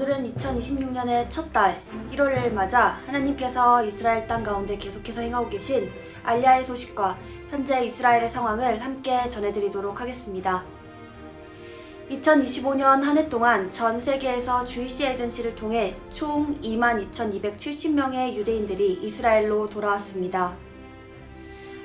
오늘은 2026년의 첫 달 1월을 맞아 하나님께서 이스라엘 땅 가운데 계속해서 행하고 계신 알리야의 소식과 현재 이스라엘의 상황을 함께 전해드리도록 하겠습니다. 2025년 한 해 동안 전 세계에서 주이시 에이전시를 통해 총 22,270명의 유대인들이 이스라엘로 돌아왔습니다.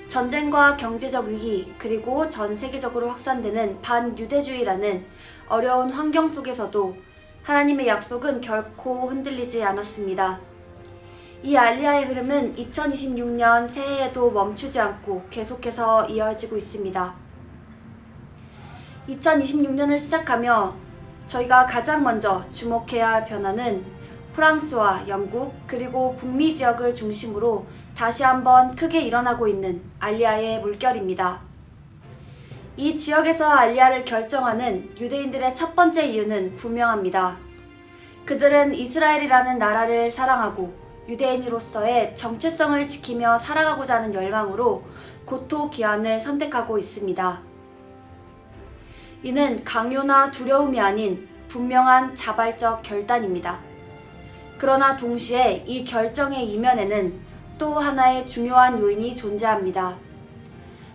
전쟁과 경제적 위기 그리고 전 세계적으로 확산되는 반유대주의라는 어려운 환경 속에서도 하나님의 약속은 결코 흔들리지 않았습니다. 이 알리야의 흐름은 2026년 새해에도 멈추지 않고 계속해서 이어지고 있습니다. 2026년을 시작하며 저희가 가장 먼저 주목해야 할 변화는 프랑스와 영국 그리고 북미 지역을 중심으로 다시 한번 크게 일어나고 있는 알리야의 물결입니다. 이 지역에서 알리야를 결정하는 유대인들의 첫 번째 이유는 분명합니다. 그들은 이스라엘이라는 나라를 사랑하고 유대인으로서의 정체성을 지키며 살아가고자 하는 열망으로 고토 기한을 선택하고 있습니다. 이는 강요나 두려움이 아닌 분명한 자발적 결단입니다. 그러나 동시에 이 결정의 이면에는 또 하나의 중요한 요인이 존재합니다.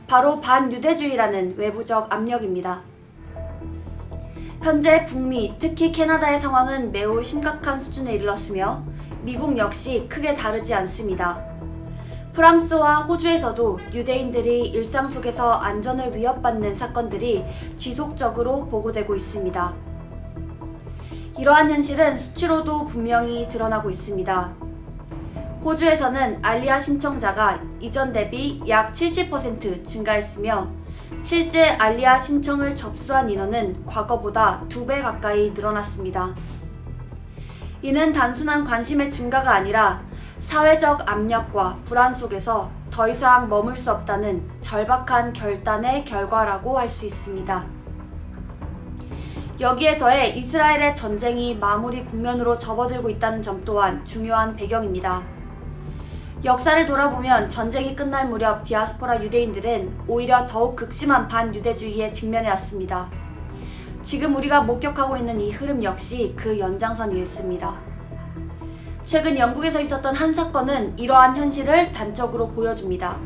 바로 반유대주의라는 외부적 압력입니다. 현재 북미, 특히 캐나다의 상황은 매우 심각한 수준에 이르렀으며 미국 역시 크게 다르지 않습니다. 프랑스와 호주에서도 유대인들이 일상 속에서 안전을 위협받는 사건들이 지속적으로 보고되고 있습니다. 이러한 현실은 수치로도 분명히 드러나고 있습니다. 호주에서는 알리야 신청자가 이전 대비 약 70% 증가했으며 실제 알리야 신청을 접수한 인원은 과거보다 2배 가까이 늘어났습니다. 이는 단순한 관심의 증가가 아니라 사회적 압력과 불안 속에서 더 이상 머물 수 없다는 절박한 결단의 결과라고 할 수 있습니다. 여기에 더해 이스라엘의 전쟁이 마무리 국면으로 접어들고 있다는 점 또한 중요한 배경입니다. 역사를 돌아보면 전쟁이 끝날 무렵 디아스포라 유대인들은 오히려 더욱 극심한 반유대주의에 직면해 왔습니다. 지금 우리가 목격하고 있는 이 흐름 역시 그 연장선 위에 있습니다. 최근 영국에서 있었던 한 사건은 이러한 현실을 단적으로 보여줍니다.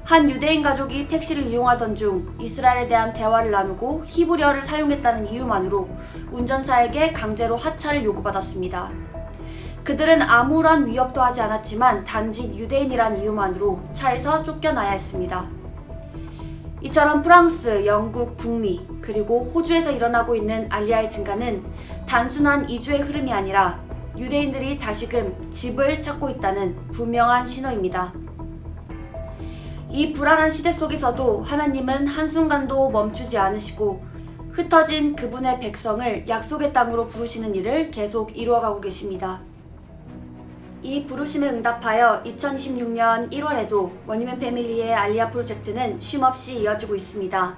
한 유대인 가족이 택시를 이용하던 중 이스라엘에 대한 대화를 나누고 히브리어를 사용했다는 이유만으로 운전사에게 강제로 하차를 요구받았습니다. 그들은 아무런 위협도 하지 않았지만 단지 유대인이란 이유만으로 차에서 쫓겨나야 했습니다. 이처럼 프랑스, 영국, 북미, 그리고 호주에서 일어나고 있는 알리야의 증가는 단순한 이주의 흐름이 아니라 유대인들이 다시금 집을 찾고 있다는 분명한 신호입니다. 이 불안한 시대 속에서도 하나님은 한순간도 멈추지 않으시고 흩어진 그분의 백성을 약속의 땅으로 부르시는 일을 계속 이루어가고 계십니다. 이 부르심에 응답하여 2026년 1월에도 원유맨 패밀리의 알리야 프로젝트는 쉼없이 이어지고 있습니다.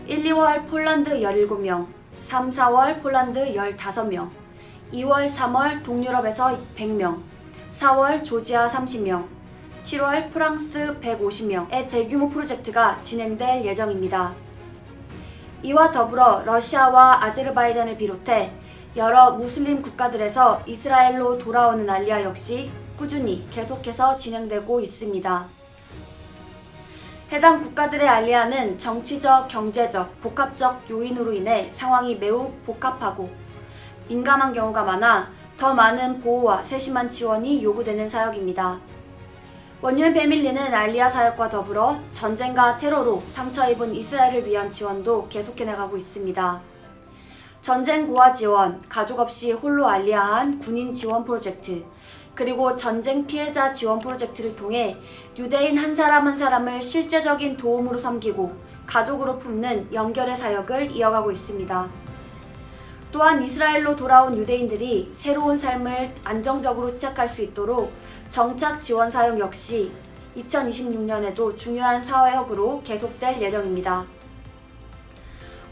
1, 2월 폴란드 17명, 3, 4월 폴란드 15명, 2월, 3월 동유럽에서 100명, 4월 조지아 30명, 7월 프랑스 150명의 대규모 프로젝트가 진행될 예정입니다. 이와 더불어 러시아와 아제르바이잔을 비롯해 여러 무슬림 국가들에서 이스라엘로 돌아오는 알리야 역시 꾸준히 계속해서 진행되고 있습니다. 해당 국가들의 알리야는 정치적, 경제적, 복합적 요인으로 인해 상황이 매우 복합하고 민감한 경우가 많아 더 많은 보호와 세심한 지원이 요구되는 사역입니다. 원유맨 패밀리는 알리야 사역과 더불어 전쟁과 테러로 상처 입은 이스라엘을 위한 지원도 계속해 나가고 있습니다. 전쟁 고아 지원, 가족 없이 홀로 알리야한 군인 지원 프로젝트, 그리고 전쟁 피해자 지원 프로젝트를 통해 유대인 한 사람 한 사람을 실제적인 도움으로 섬기고 가족으로 품는 연결의 사역을 이어가고 있습니다. 또한 이스라엘로 돌아온 유대인들이 새로운 삶을 안정적으로 시작할 수 있도록 정착 지원 사역 역시 2026년에도 중요한 사회혁으로 계속될 예정입니다.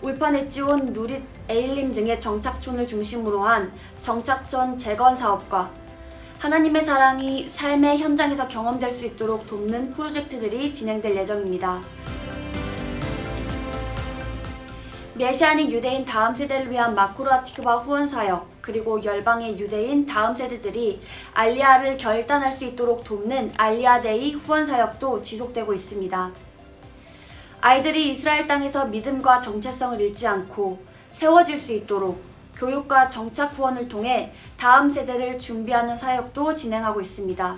울판 엣지온, 누릿, 에일림 등의 정착촌을 중심으로 한 정착촌 재건 사업과 하나님의 사랑이 삶의 현장에서 경험될 수 있도록 돕는 프로젝트들이 진행될 예정입니다. 메시아닉 유대인 다음 세대를 위한 마코르 하티크바 후원 사역, 그리고 열방의 유대인 다음 세대들이 알리야를 결단할 수 있도록 돕는 알리야데이 후원 사역도 지속되고 있습니다. 아이들이 이스라엘 땅에서 믿음과 정체성을 잃지 않고 세워질 수 있도록 교육과 정착 후원을 통해 다음 세대를 준비하는 사역도 진행하고 있습니다.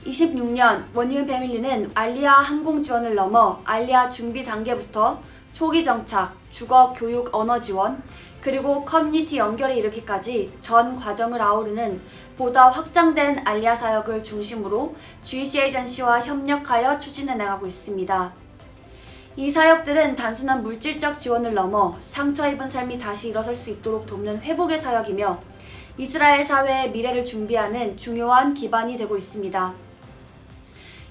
26년 원유엔 패밀리는 알리야 항공 지원을 넘어 알리야 준비 단계부터 초기 정착, 주거 교육 언어 지원, 그리고 커뮤니티 연결에 이르기까지 전 과정을 아우르는 보다 확장된 알리야 사역을 중심으로 GC 에이전시와 협력하여 추진해 나가고 있습니다. 이 사역들은 단순한 물질적 지원을 넘어 상처 입은 삶이 다시 일어설 수 있도록 돕는 회복의 사역이며 이스라엘 사회의 미래를 준비하는 중요한 기반이 되고 있습니다.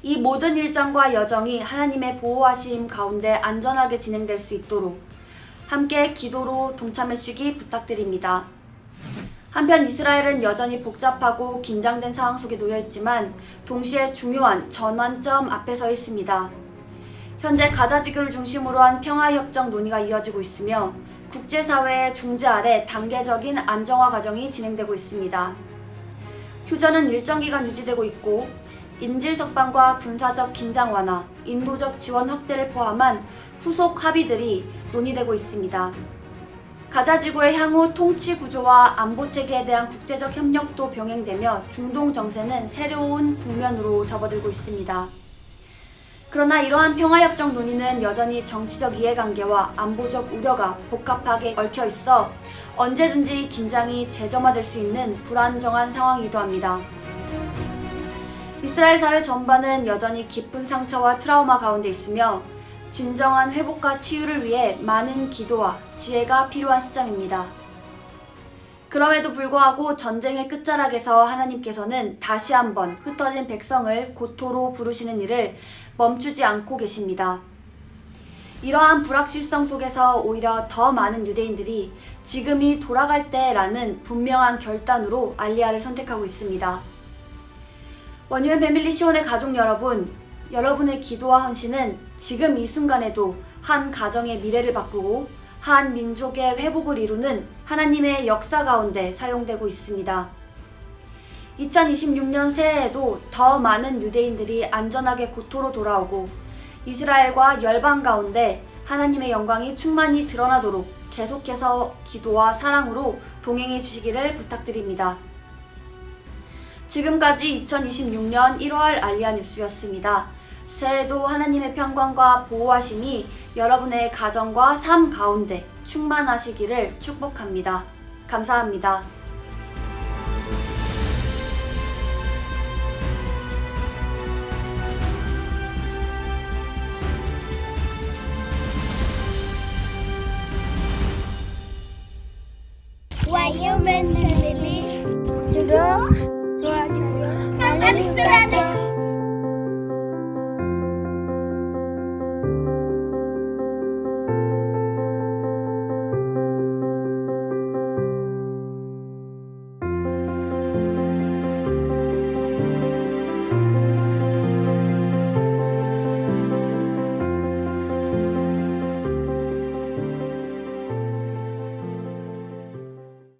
이 모든 일정과 여정이 하나님의 보호하심 가운데 안전하게 진행될 수 있도록 함께 기도로 동참해 주시기 부탁드립니다. 한편 이스라엘은 여전히 복잡하고 긴장된 상황 속에 놓여 있지만 동시에 중요한 전환점 앞에 서 있습니다. 현재 가자 지구를 중심으로 한 평화협정 논의가 이어지고 있으며 국제사회의 중재 아래 단계적인 안정화 과정이 진행되고 있습니다. 휴전은 일정 기간 유지되고 있고 인질 석방과 군사적 긴장 완화, 인도적 지원 확대를 포함한 후속 합의들이 논의되고 있습니다. 가자 지구의 향후 통치 구조와 안보 체계에 대한 국제적 협력도 병행되며 중동 정세는 새로운 국면으로 접어들고 있습니다. 그러나 이러한 평화협정 논의는 여전히 정치적 이해관계와 안보적 우려가 복합하게 얽혀 있어 언제든지 긴장이 재점화될 수 있는 불안정한 상황이기도 합니다. 이스라엘 사회 전반은 여전히 깊은 상처와 트라우마 가운데 있으며 진정한 회복과 치유를 위해 많은 기도와 지혜가 필요한 시점입니다. 그럼에도 불구하고 전쟁의 끝자락에서 하나님께서는 다시 한번 흩어진 백성을 고토로 부르시는 일을 멈추지 않고 계십니다. 이러한 불확실성 속에서 오히려 더 많은 유대인들이 지금이 돌아갈 때라는 분명한 결단으로 알리야를 선택하고 있습니다. 원유엔 패밀리 시온의 가족 여러분, 여러분의 기도와 헌신은 지금 이 순간에도 한 가정의 미래를 바꾸고 한 민족의 회복을 이루는 하나님의 역사 가운데 사용되고 있습니다. 2026년 새해에도 더 많은 유대인들이 안전하게 고토로 돌아오고 이스라엘과 열방 가운데 하나님의 영광이 충만히 드러나도록 계속해서 기도와 사랑으로 동행해 주시기를 부탁드립니다. 지금까지 2026년 1월 알리야 뉴스였습니다. 새해도 하나님의 평강과 보호하심이 여러분의 가정과 삶 가운데 충만하시기를 축복합니다. 감사합니다. 원유엔 패밀리 구독